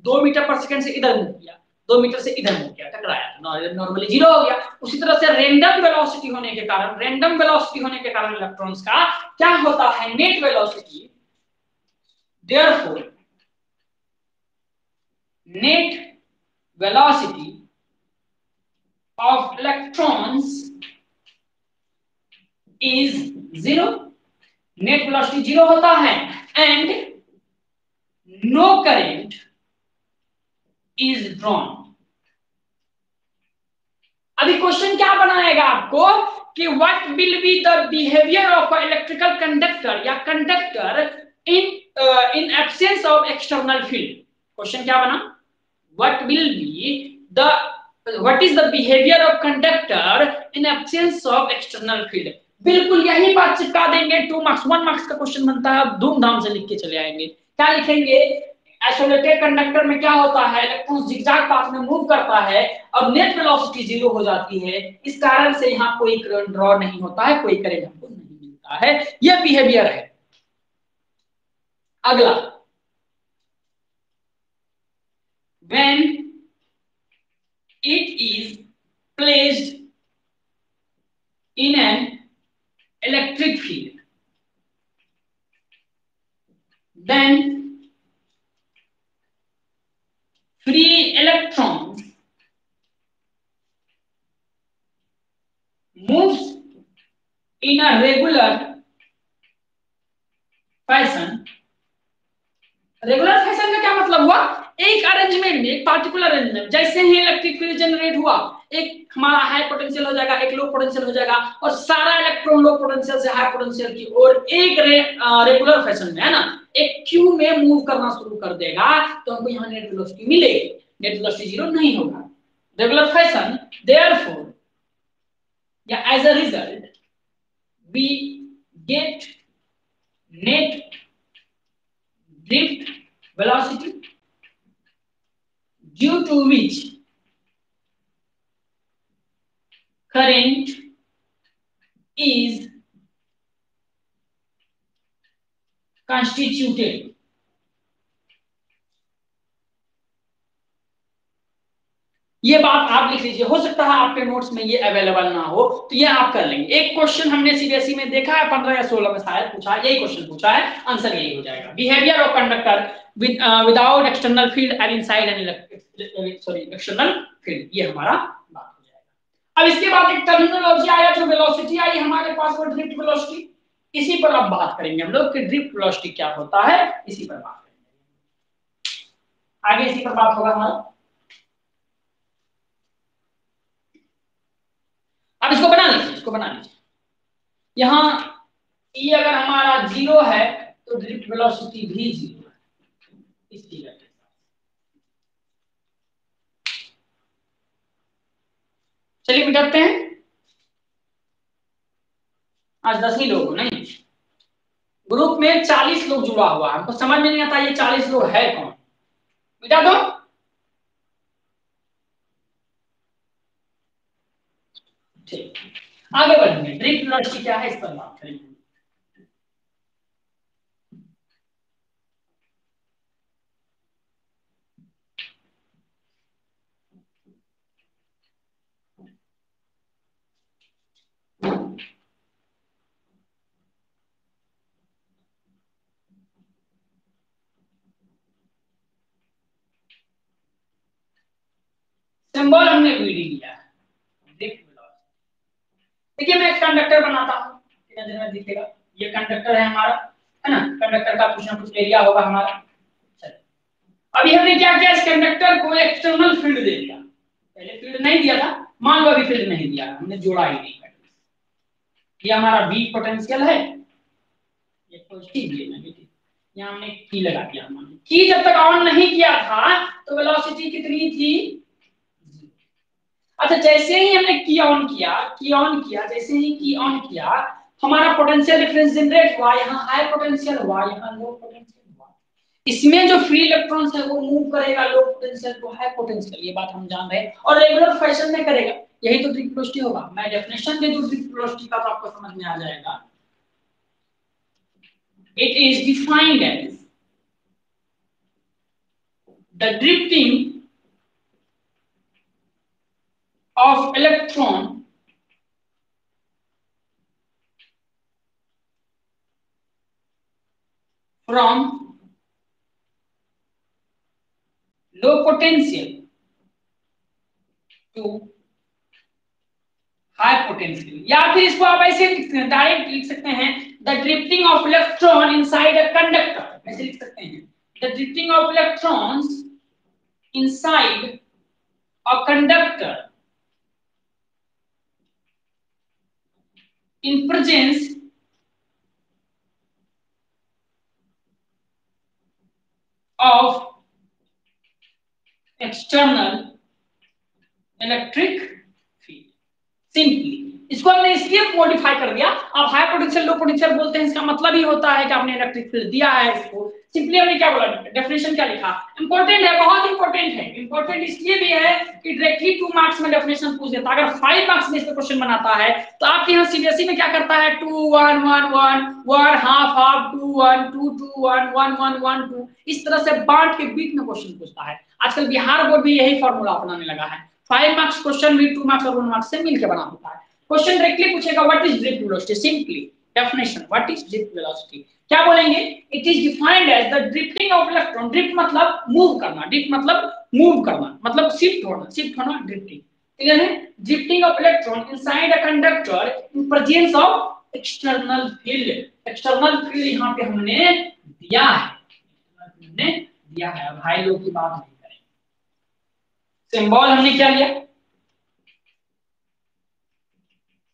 2 मीटर पर सेकंड से इधर मूव किया, 2 मीटर से इधर मूव किया, टकराया, नॉर्मली जीरो हो गया। उसी तरह से रैंडम वेलोसिटी होने के कारण इलेक्ट्रॉन्स का क्या होता है, net velocity. Therefore, net velocity of electrons is zero. Net velocity zero होता है and no current is drawn. अभी क्वेश्चन क्या बनाएगा आपको कि what will be the behaviour of electrical conductor या conductor in absence of external field. Question क्या बना, what will be the what is the behaviour of conductor in absence of external field. बिल्कुल यही बात चिपका देंगे, 2 मार्क्स 1 मार्क्स का क्वेश्चन बनता है, आप धूमधाम से लिख के चले आएंगे। क्या लिखेंगे, आइसोलेटेड कंडक्टर में क्या होता है, इलेक्ट्रॉन जिगजैग पाथ में मूव करता है और नेट वेलोसिटी जीरो हो जाती है, इस कारण से यहाँ कोई करंट ड्रॉ नहीं होता है, कोई करंट हमको नहीं मिलता है, यह बिहेवियर है। अगला, when it is placed in an electric field, then free electrons moves in a regular fashion। Regular fashion का क्या मतलब हुआ, एक अरेंजमेंट में, एक पार्टिकुलर अरेंजमेंट, जैसे ही इलेक्ट्रिक फील्ड जनरेट हुआ, एक हमारा हाई पोटेंशियल हो जाएगा, एक लो पोटेंशियल हो जाएगा, और सारा इलेक्ट्रॉन लो पोटेंशियल से हाई पोटेंशियल की ओर एक रेगुलर फैशन में, है ना, एक क्यू में मूव करना शुरू कर देगा, तो हमको यहाँ नेट वेलोसिटी मिलेगी, नेट वेलोसिटी जीरो नहीं होगा। रेगुलर फैशन, देयरफॉर या as a result we get net drift velocity due to which current is constituted। ये बात आप लिख लीजिए, हो सकता है आपके नोट्स में ये अवेलेबल ना हो, तो ये आप कर लेंगे। एक क्वेश्चन हमने सीबीएसई में देखा है, 15 या 16 में शायद पूछा है, यही क्वेश्चन पूछा है, आंसर यही हो जाएगा। Behaviour of conductor without external field and inside an external field, ये हमारा बात हो जाएगा। अब इसके बाद एक टर्मिनोलॉजी आया, जो वेलोसिटी आई हमारे पास, वो ड्रिफ्ट वेलोसिटी। इसी पर अब बात करेंगे हम लोग कि ड्रिफ्ट वेलोसिटी क्या होता है, इसी पर बात करेंगे, आगे इसी पर बात होगा हमारा। अब इसको बना लीजिए, इसको बना लीजिए। यहां ई अगर हमारा जीरो है तो ड्रिफ्ट वेलोसिटी भी जीरो है, इस फिगर के साथ। चलिए मिटाते हैं। आज 10 ही लोग, नहीं, ग्रुप में 40 लोग जुड़ा हुआ है, हमको समझ में नहीं आता ये 40 लोग है कौन। मिटा दो। ठीक, आगे बढ़ेंगे। ड्रिफ्ट वेलोसिटी क्या है, इस पर बात करेंगे। सिंबल हमने वीडी लिया है, ड्रिफ्ट वेलोसिटी। देखिए मैं एक कंडक्टर बनाता हूं, कितने दिन में दिखेगा, ये कंडक्टर है हमारा, है ना, कंडक्टर का कुछ ना कुछ एरिया होगा हमारा। अभी हमने क्या किया, इस कंडक्टर को एक्सटर्नल फील्ड दे दिया, पहले फील्ड नहीं दिया था, मान लो अभी फील्ड नहीं दिया, हमने जोड़ा ही नहीं, ये हमारा V पोटेंशियल है, ये पॉजिटिव ये नेगेटिव, यहाँ हमने की लगा दिया। हमने की जब तक ऑन नहीं किया था तो वेलोसिटी कितनी थी। अच्छा, जैसे ही हमने की ऑन किया, जैसे ही की ऑन किया, हमारा पोटेंशियल डिफरेंस जनरेट हुआ, यहाँ हाई पोटेंशियल हुआ, यहाँ लो पोटेंशियल हुआ। इसमें जो फ्री इलेक्ट्रॉन्स है वो मूव करेगा low potential to high potential, ये बात हम जान रहे हैं, और रेगुलर फैशन में करेगा, यही तो ड्रिफ्ट वेलोसिटी होगा। मैं डेफिनेशन दे दूं ड्रिफ्ट वेलोसिटी का तो आपको समझ में आ जाएगा। It is defined as the drifting of electron from low potential to high potential, या फिर इसको आप ऐसे डायरेक्ट लिख सकते हैं, the drifting of electron inside a conductor, ऐसे लिख सकते हैं, the drifting of electrons inside a conductor in presence of external electric field। Simply इसको हमने इसलिए मॉडिफाई कर दिया, आप हाई पोटेंशियल लो पोटेंशियल बोलते हैं, इसका मतलब ही होता है कि आपने इलेक्ट्रिक फील्ड दिया है इसको। सिंपली हमने क्या बोला, डेफिनेशन क्या लिखा, इंपॉर्टेंट है, बहुत इंपॉर्टेंट है, इंपॉर्टेंट इसलिए भी है कि डायरेक्टली 2 मार्क्स में डेफिनेशन पूछ देता है। अगर 5 मार्क्स में इस पे क्वेश्चन बनाता है तो आपके यहाँ सीबीएसई में क्या करता है, 2 1 1 1 1 हाफ हाफ 2 1 2 2 1 1 1 1 2, इस तरह से बांट के बीच में क्वेश्चन पूछता है। आजकल बिहार बोर्ड भी यही फॉर्मूला अपनाने लगा है, 5 मार्क्स क्वेश्चन भी 2 मार्क्स और 1 मार्क्स से मिलकर बना होता है। क्वेश्चन डायरेक्टली पूछेगा what is drift velocity, simply definition what is drift velocity, क्या बोलेंगे, it is defined as the drifting of electron, drift मतलब मूव करना, ड्रिफ्ट मतलब मूव करना, मतलब शिफ्ट होना ड्रिफ्टिंग, क्लियर है, drifting of electron inside a conductor in presence of external field, external field यहां पे हमने दिया है, हमने दिया है, अब हाई लो की बात नहीं करेंगे। सिंबल हमने क्या लिया,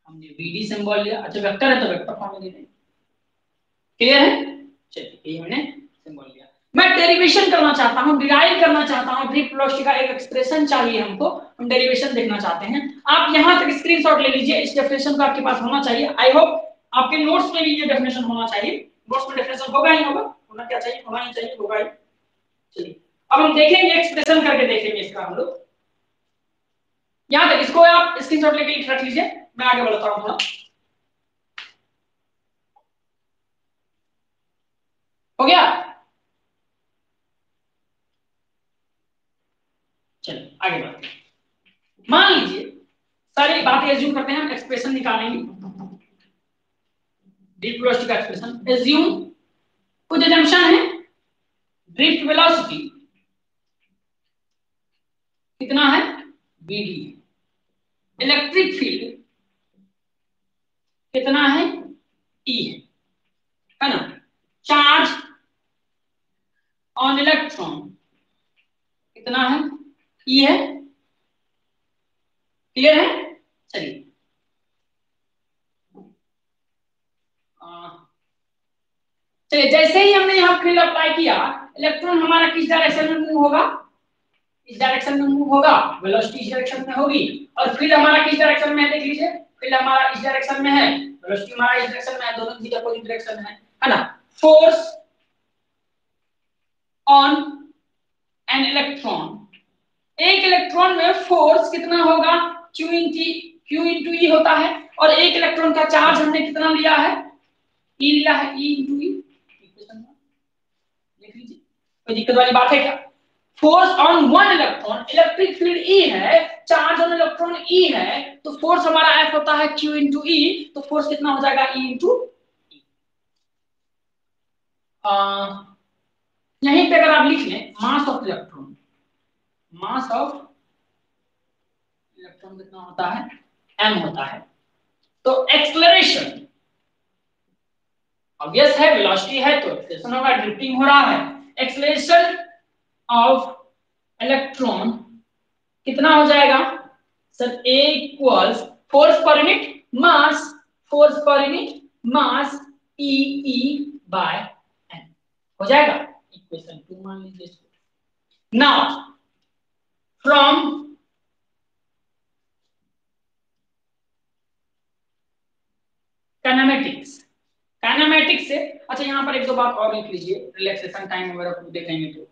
हमने VD सिंबल लिया, अच्छा वेक्टर है तो वेक्टर फॉर्म में दे दें, क्लियर है, चलिए ये हमने सिंबल लिया। मैं डेरिवेशन करना चाहता हूं, डिराइव करना चाहता हूं, ड्रिफ्ट वेलोसिटी का एक एक्सप्रेशन चाहिए हमको, हम डेरिवेशन देखना चाहते हैं। आप यहां तक स्क्रीनशॉट ले लीजिए, इस डेफिनेशन को आपके पास होना चाहिए, आई होप आपके नोट्स में भी ये डेफिनेशन होना चाहिए, नोट्स में डेफिनेशन होगा ही होगा, होना क्या चाहिए, होना ही चाहिए, होगा ही। चलिए अब हम देखेंगे, एक्सप्रेशन करके देखेंगे इसका हम लोग, यहां तक इसको आप स्क्रीनशॉट लेके रख लीजिए, मैं आगे बढ़ता हूं थोड़ा। हो गया, चलिए आगे बढ़ते हैं। मान लीजिए सारी बातें एज्यूम करते हैं, हम एक्सप्रेशन निकालेंगे, ड्रिफ्ट वेलोसिटी का एक्सप्रेशन एज्यूम, कुछ अजम्पशन है, ड्रिफ्ट वेलोसिटी कितना है, VD है, इलेक्ट्रिक फील्ड कितना है, E है ना, चार्ज ऑन इलेक्ट्रॉन कितना है, E है, क्लियर है। चलिए चलिए जैसे ही हमने यहाँ फील्ड अप्लाई किया, इलेक्ट्रॉन हमारा किस डायरेक्शन में मूव होगा, इस डायरेक्शन में मूव होगा, वेलोसिटी इस डायरेक्शन में होगी, और फील्ड हमारा किस डायरेक्शन में है, देख लीजिए फील्ड हमारा इस डायरेक्शन में है, वेलोसिटी हमारा इस डायरेक्शन में है, दोनों की अपोजिट डायरेक्शन में है ना। फोर्स ऑन एन इलेक्ट्रॉन, एक इलेक्ट्रॉन में फोर्स कितना होगा, Q into E होता है, और एक इलेक्ट्रॉन का चार्ज हमने कितना लिया है, E लिया है, E into E, देख लीजिए कोई दिक्कत वाली बात है क्या। Force on one electron, electric field E है, चार्ज ऑन इलेक्ट्रॉन E है, तो फोर्स हमारा F होता है Q into E, तो फोर्स कितना हो जाएगा, E into E। यहीं पे अगर आप लिख लें mass of electron, mass of electron कितना होता है, m होता है, तो एक्सेलरेशन ऑब्वियस है, वेलोसिटी है तो एक्सेलरेशन होगा, ड्रिफ्टिंग हो रहा है। एक्सेलरेशन ऑफ इलेक्ट्रॉन कितना हो जाएगा सर? ए इक्वल्स फोर्स पर यूनिट मास, फोर्स पर unit mass e e by n हो जाएगा। इक्वेशन 2 मान लीजिए इसको। नाउ फ्रॉम काइनेमेटिक्स, काइनेमेटिक्स से अच्छा यहाँ पर एक दो बात और लिख लीजिए, रिलैक्सेशन टाइम वगैरह को देखेंगे तो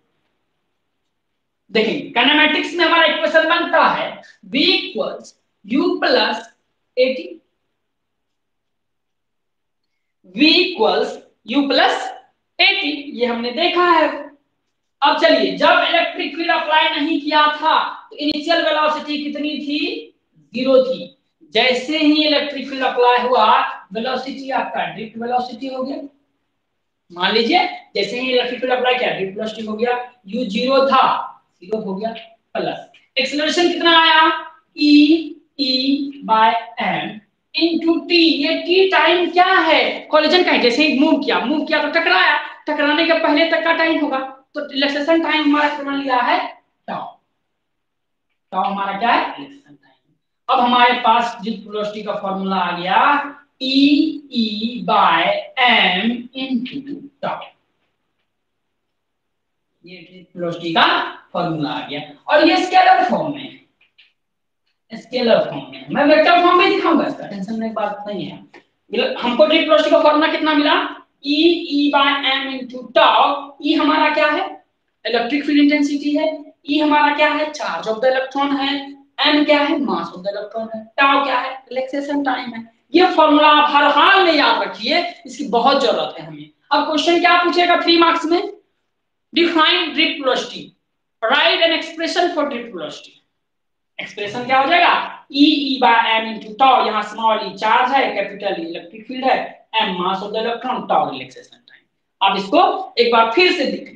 देखेंगे। काइनेमेटिक्स में हमारा इक्वेशन बनता है v equals u plus at, v equals u plus at, ये हमने देखा है। अब चलिए, जब इलेक्ट्रिक फील्ड अप्लाई नहीं किया था तो इनिशियल वेलोसिटी कितनी थी? 0 थी। जैसे ही इलेक्ट्रिक फील्ड अप्लाई हुआ, वेलोसिटी आपका ड्रिफ्ट वेलोसिटी हो गया। मान लीजिए जैसे ही इलेक्ट्रिक फील्ड अप्लाई किया, ड्रिफ्ट वेलोसिटी हो गया, u 0 था, 0 हो गया, प्लस एक्सेलरेशन कितना आया? e by m into t। ये t टाइम क्या है? कोलिजन का है। जैसे ही मूव किया तो टकराया, टकराने के पहले तक का टाइम होगा, तो रिलैक्सेशन टाइम हमारा कितना लिया है? टाउ। टाउ हमारा क्या है? Relaxation time. अब हमारे पास ड्रिफ्ट वेलोसिटी का फार्मूला आ गया e by m into tau. ये ड्रिफ्ट वेलोसिटी का फार्मूला आ गया, और ये स्केलर फॉर्म में है, स्केलर फॉर्म में। मैं वेक्टर फॉर्म में दिखाऊंगा, इसका टेंशन लेने की बात नहीं है। हमको ड्रिफ्ट वेलोसिटी का फार्मूला कितना मिला? e by m into tau. e हमारा क्या है? इलेक्ट्रिक फील्ड इंटेंसिटी है। e हमारा क्या है? चार्ज ऑफ द इलेक्ट्रॉन है। m क्या है? मास ऑफ द इलेक्ट्रॉन है। टाउ क्या है? रिलैक्सेशन टाइम है। ये फार्मूला आप हर हाल में याद रखिए, इसकी बहुत जरूरत है हमें। अब क्वेश्चन क्या पूछेगा 3 मार्क्स में? Define drift velocity, write an expression for drift velocity. Expression क्या हो जाएगा? e by m into tau. यहां स्मॉल e चार्ज है, कैपिटल E इलेक्ट्रिक फील्ड है, m mass of the electron, tau relaxation time. आप इसको एक बार फिर से देख लीजिए।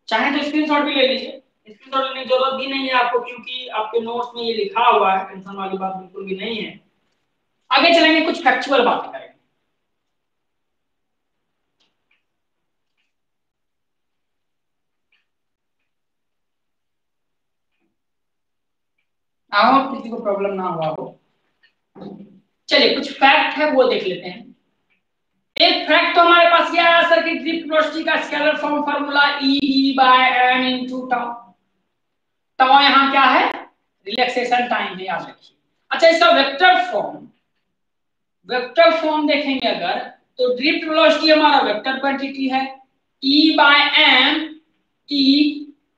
चाहे तो स्क्रीनशॉट भी ले लीजिए, स्क्रीनशॉट लेने की जरूरत भी नहीं है आपको, क्योंकि आपके नोट्स में ये लिखा हुआ है, टेंशन वाली बात बिल्कुल भी नहीं है। आगे चलेंगे, कुछ फैक्चुअल बात करेंगे। आओ, किसी को प्रॉब्लम ना हुआ हो। चलिए कुछ फैक्ट है वो देख लेते हैं। एक फैक्ट तो हमारे पास क्या है सर, कि ड्रिफ्ट वेलोसिटी का scalar form formula e by m into tau. Tau यहाँ क्या है? रिलैक्सेशन टाइम है, याद रखिए। अच्छा, इसका वेक्टर फॉर्म, वेक्टर फॉर्म देखेंगे अगर, तो ड्रिफ्ट वेलोसिटी हमारा वेक्टर क्वांटिटी है, e by m t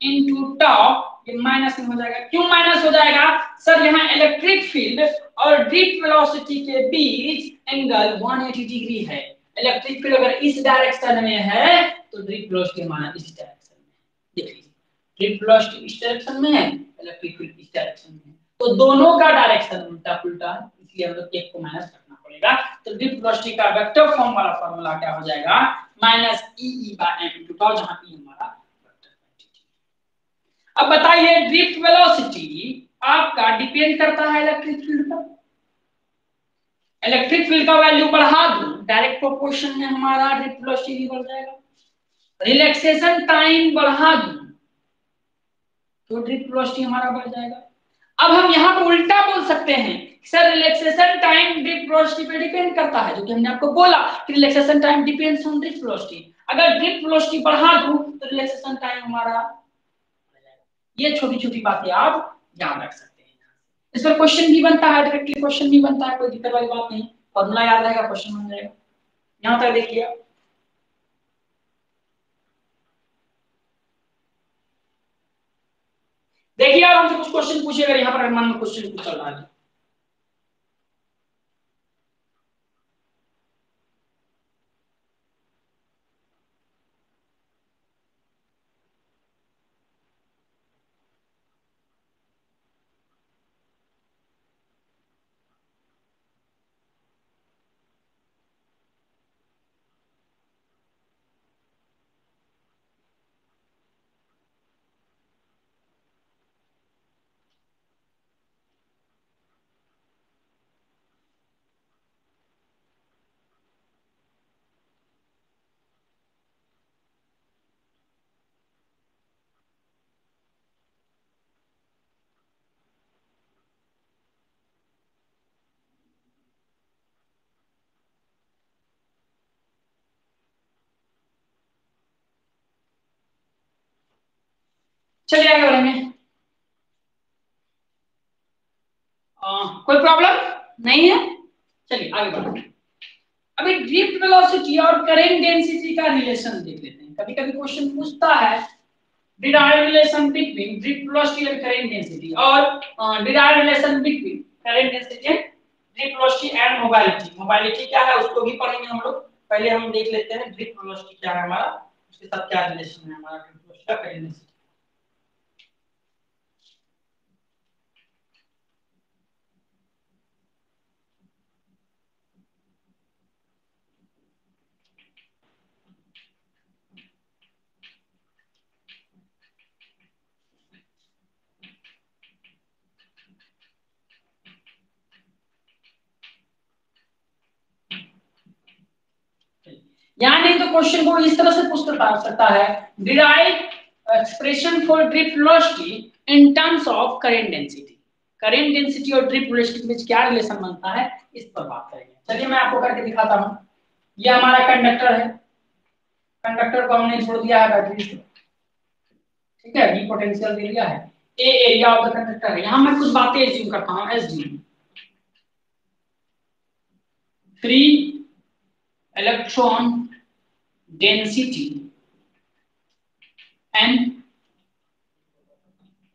into tau. ये माइनस में हो जाएगा। क्यों माइनस हो जाएगा सर? यहाँ इलेक्ट्रिक फील्ड और ड्रिफ्ट वेलोसिटी के बीच एंगल 180 डिग्री है। इलेक्ट्रिक फील्ड अगर इस डायरेक्शन में है तो ड्रिफ्ट वेलोसिटी हमारा इस डायरेक्शन में है। देख लीजिए, ड्रिफ्ट वेलोसिटी इस डायरेक्शन में है, इलेक्ट्रिक फील्ड इस डायरेक्शन में है, तो दोनों का डायरेक्शन उल्टा पुल्टा है, इसलिए हम लोग एक को माइनस करना पड़ेगा। तो ड्रिफ्ट वेलोसिटी का वेक्टर फॉर्म वाला फार्मूला क्या हो जाएगा? Minus e by m into tau, जहां p हमारा वेक्टर क्वांटिटी। अब बताइए, ड्रिफ्ट वेलोसिटी आपका डिपेंड करता है इलेक्ट्रिक फील्ड पर। इलेक्ट्रिक फील्ड का वैल्यू बढ़ा दूं, डायरेक्ट प्रोपोर्शन में हमारा ड्रिफ्ट वेलोसिटी भी बढ़ जाएगा। रिलैक्सेशन टाइम बढ़ा दूं तो ड्रिफ्ट वेलोसिटी हमारा बढ़ जाएगा। अब हम यहाँ पर उल्टा बोल सकते हैं, sir relaxation time drift velocity पे डिपेंड करता है, जो कि हमने आपको बोला कि relaxation time depends on drift velocity. अगर ड्रिफ्ट वेलोसिटी बढ़ा दूं तो रिलैक्सेशन टाइम हमारा बढ़ जाएगा। ये छोटी छोटी बातें आप याद रख सकते हैं। इस पर क्वेश्चन भी बनता है, डायरेक्टली क्वेश्चन भी बनता है, कोई दिक्कत वाली बात नहीं। फॉर्मूला याद रहेगा, क्वेश्चन बन जाएगा। यहाँ तक देखिए आप। देखिए आप, हमसे कुछ क्वेश्चन पूछिए, अगर यहाँ पर मन में क्वेश्चन कुछ चल रहा है। चलिए आगे बढ़ेंगे। कोई प्रॉब्लम नहीं है, चलिए आगे बढ़ेंगे। अभी ड्रिफ्ट वेलोसिटी और करेंट डेंसिटी का रिलेशन देख लेते हैं। कभी कभी क्वेश्चन पूछता है derive relation between drift velocity and current density, और derive relation between current density and drift velocity and mobility. Mobility क्या है उसको भी पढ़ेंगे हम लोग। पहले हम देख लेते हैं ड्रिफ्ट वेलोसिटी क्या है हमारा, उसके साथ क्या रिलेशन है हमारा ड्रिफ्ट वेलोसिटी का करेंट डेंसिटी। यहाँ नहीं तो क्वेश्चन को इस तरह से पूछ सकता है, derive expression for drift velocity in terms of current density. Current density और ड्रिफ्ट वेलोसिटी के बीच क्या रिलेशन बनता है, इस पर बात करेंगे। चलिए मैं आपको करके दिखाता हूं। ये हमारा कंडक्टर है, कंडक्टर को हमने जोड़ दिया है बैटरी से, ठीक है, बी पोटेंशियल दे दिया है, ए एरिया ऑफ द कंडक्टर है। यहां मैं कुछ बातें एज्यूम करता हूं, assume free electron density and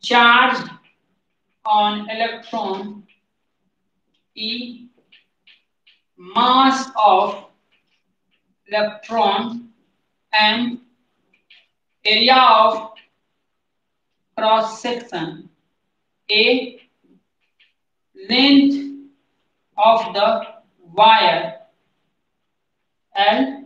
charge on electron E, mass of electron m, area of cross section a, length of the wire l।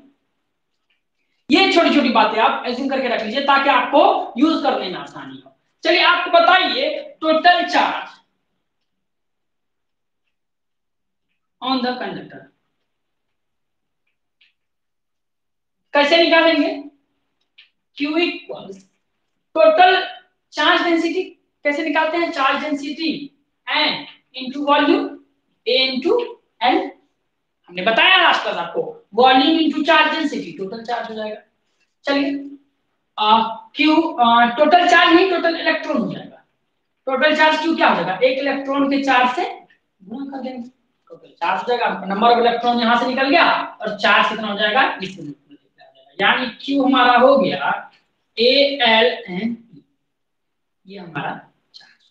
ये छोटी छोटी बातें आप एज्यूम करके रख लीजिए ताकि आपको यूज करने में आसानी हो। चलिए आपको बताइए total charge on the conductor कैसे निकालेंगे। Q equals total charge density कैसे निकालते हैं, charge density N into volume A into L. हमने बताया लास्ट क्लास आपको, volume into charge density total charge हो जाएगा। चलिए क्यू टोटल चार्ज नहीं टोटल इलेक्ट्रॉन हो जाएगा। टोटल चार्ज क्यू क्या हो जाएगा, एक इलेक्ट्रॉन के चार्ज से गुणा कर देंगे, टोटल चार्ज हो जाएगा। नंबर ऑफ इलेक्ट्रॉन यहां से निकल गया और चार्ज कितना हो जाएगा, इससे यानी क्यू हमारा हो गया ए एल एन, ये हमारा चार्ज।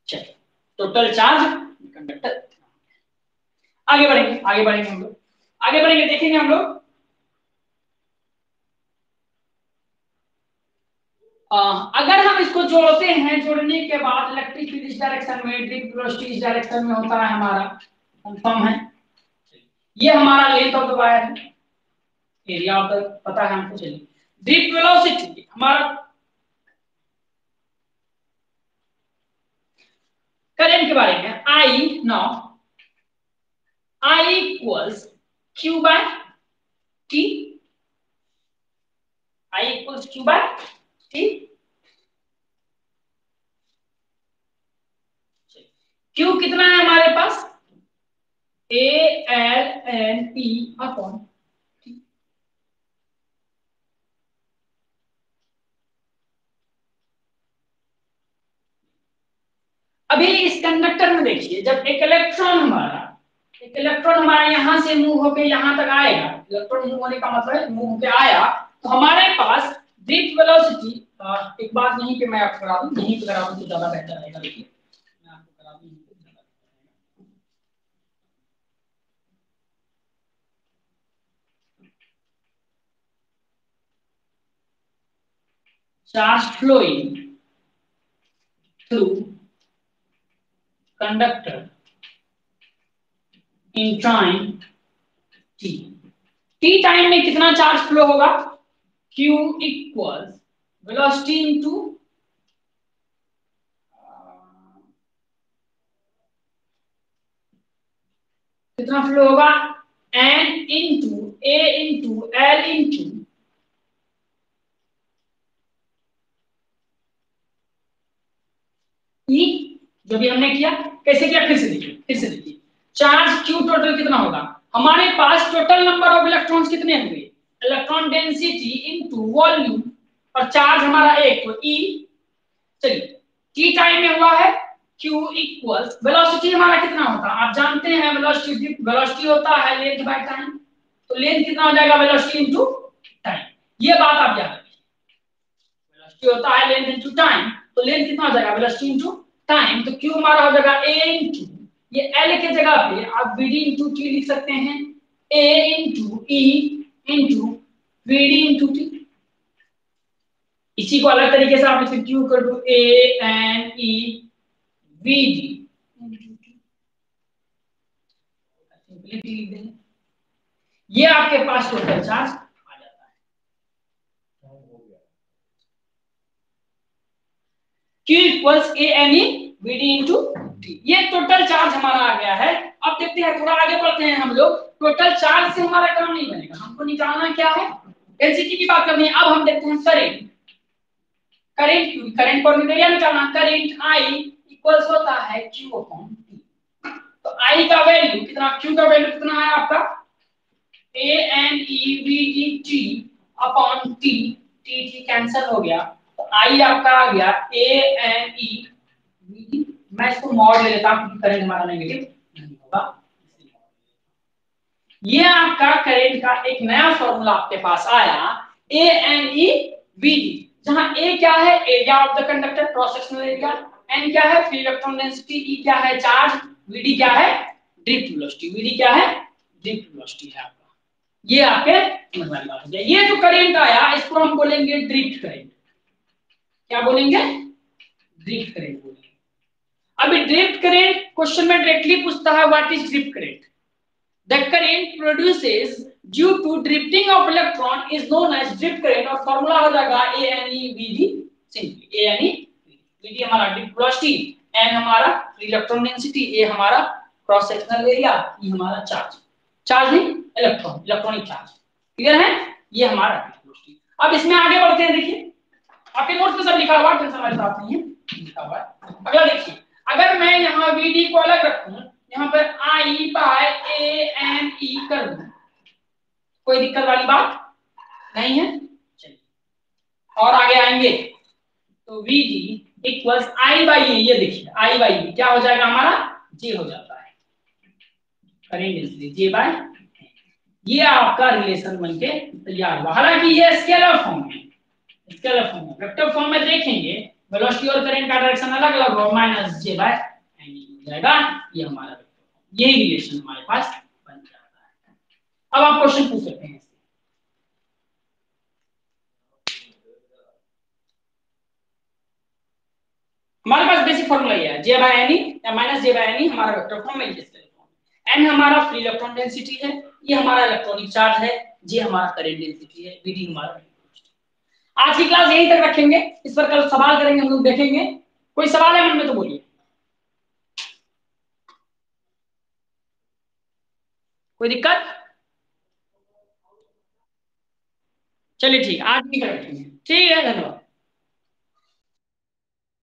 चलिए टोटल चार्ज कंडक्टर। आगे बढ़ेंगे, आगे बढ़ेंगे हम लोग, आगे बढ़ेंगे देखेंगे हम लोग। अगर हम इसको जोड़ते हैं, जोड़ने के बाद इलेक्ट्रिक फील्ड इस डायरेक्शन में, ड्रिफ्ट वेलोसिटी इस डायरेक्शन में होता है हमारा, कंफर्म है। ये हमारा लेंथ ऑफ द वायर है, एरिया ऑफ द पता है हमको। चलिए ड्रिफ्ट वेलोसिटी हमारा करंट के बारे में, I know I equals Q by T, I equals Q by T. Q कितना है हमारे पास, A L N P upon T. अभी इस कंडक्टर में देखिए, जब एक इलेक्ट्रॉन हमारा यहां से मूव होके यहां तक आएगा, इलेक्ट्रॉन मूव होने का मतलब मूव होके आया, तो हमारे पास ड्रिफ्ट वेलोसिटी, एक बात यहीं पे मैं आपको करा दूं, यहीं पे करा दूं तो ज्यादा बेहतर रहेगा। देखिए मैं आपको करा दूं, charge flowing through conductor in time t, t time में कितना चार्ज फ्लो होगा, q इक्वल्स वेलोसिटी इनटू कितना फ्लो होगा, n into a into l into e, जो भी हमने किया। कैसे किया, फिर से देखिए चार्ज q टोटल कितना होगा, हमारे पास टोटल नंबर ऑफ इलेक्ट्रॉन्स कितने होंगे, इलेक्ट्रॉन डेंसिटी इनटू वॉल्यूम और चार्ज हमारा एक, तो ई, चलिए टी टाइम में हुआ है q इक्वल्स वेलोसिटी हमारा कितना होता है, आप जानते हैं वेलोसिटी, वेलोसिटी होता है लेंथ बाय टाइम, तो लेंथ कितना हो जाएगा, वेलोसिटी इनटू टाइम। ये बात आप याद रखिए, वेलोसिटी होता है लेंथ इनटू टाइम, तो लेंथ कितना हो जाएगा, वेलोसिटी इनटू टाइम, तो q हमारा हो जाएगा a इनटू, ये l के जगह पे आप vd इनटू t लिख सकते हैं, a into e into vd into t। इसी को अलग तरीके से आप लिख सकते q equal to a n e vd simplicity लिख देंगे, ये आपके पास टोटल चार्ज आ जाता है। Q equals a n e vd into t, ये टोटल चार्ज हमारा आ गया है। अब देखते हैं, थोड़ा आगे बढ़ते हैं हम लोग, टोटल चार्ज से हमारा काम नहीं बनेगा, हमको निकालना क्या है, डेंसिटी की बात करनी है। अब हम देखते हैं करंट, करंट करंट पर एरिया निकालना, करंट I इक्वल्स होता है Q अपॉन T, तो I का वैल्यू कितना, Q का वैल्यू कितना है आपका a n e v d t upon t, t cancel हो गया, तो I आपका आ गया a n e v d, मैं इसको मॉड ले लेता हूं क्योंकि करंट हमारा नेगेटिव नहीं होगा। ये आपका करंट का एक नया फॉर्मूला आपके पास आया, a n e v d, जहां a क्या है, area of the conductor, cross sectional area, n क्या है, फ्री इलेक्ट्रॉन डेंसिटी, e क्या है, चार्ज, vd क्या है, ड्रिफ्ट वेलोसिटी, vd क्या है, ड्रिफ्ट वेलोसिटी है आपका। ये आपके समझ वाली बात है। ये जो करंट आया इसको हम बोलेंगे ड्रिफ्ट करंट, क्या बोलेंगे, ड्रिफ्ट करंट बोलेंगे। अभी ड्रिफ्ट करंट क्वेश्चन में डायरेक्टली पूछता है what is drift current, the current produces due to drifting of electron is known as drift current, और फॉर्मूला हो जाएगा ANEVD, सिंपली ANEVD हमारा ड्रिफ्ट वेलोसिटी, n हमारा इलेक्ट्रॉन डेंसिटी, a हमारा क्रॉस सेक्शनल एरिया, e हमारा चार्ज, चार्ज नहीं इलेक्ट्रॉन, इलेक्ट्रॉनिक चार्ज, क्लियर है, ये हमारा ड्रिफ्ट वेलोसिटी। अब इसमें आगे बढ़ते हैं, देखिए आपके नोट्स में सब लिखा हुआ है, टेंशन वाली बात नहीं है, लिखा हुआ है। अगला देखिए, अगर मैं यहाँ VD को अलग रखूं, यहाँ पर I बाय ANE कर दूं, कोई दिक्कत वाली बात नहीं है। चलिए और आगे आएंगे, तो VD equals I by A, ये देखिए I बाई A क्या हो जाएगा हमारा, J हो जाता है, करेंगे J बाय, ये आपका रिलेशन बनके तैयार हुआ। हालांकि ये स्केलर फॉर्म में, स्केलर फॉर्म में, वेक्टर फॉर्म में देखेंगे वेलोसिटी और करंट का डायरेक्शन अलग अलग होगा, माइनस J बाय N हो जाएगा, ये हमारा यही रिलेशन हमारे पास बन जाता है। अब आप क्वेश्चन पूछ सकते हैं, हमारे पास बेसिक फॉर्मूला ये है, J बाय N या माइनस J बाय N हमारा वेक्टर फॉर्म में, N हमारा फ्री इलेक्ट्रॉन डेंसिटी है, ये हमारा इलेक्ट्रॉनिक चार्ज है, J हमारा करंट डेंसिटी है, Vd हमारा। आज की क्लास यहीं तक रखेंगे, इस पर कल सवाल करेंगे हम लोग, देखेंगे कोई सवाल है मन में तो बोलिए, कोई दिक्कत, चलिए ठीक आज भी रखेंगे, ठीक है, धन्यवाद।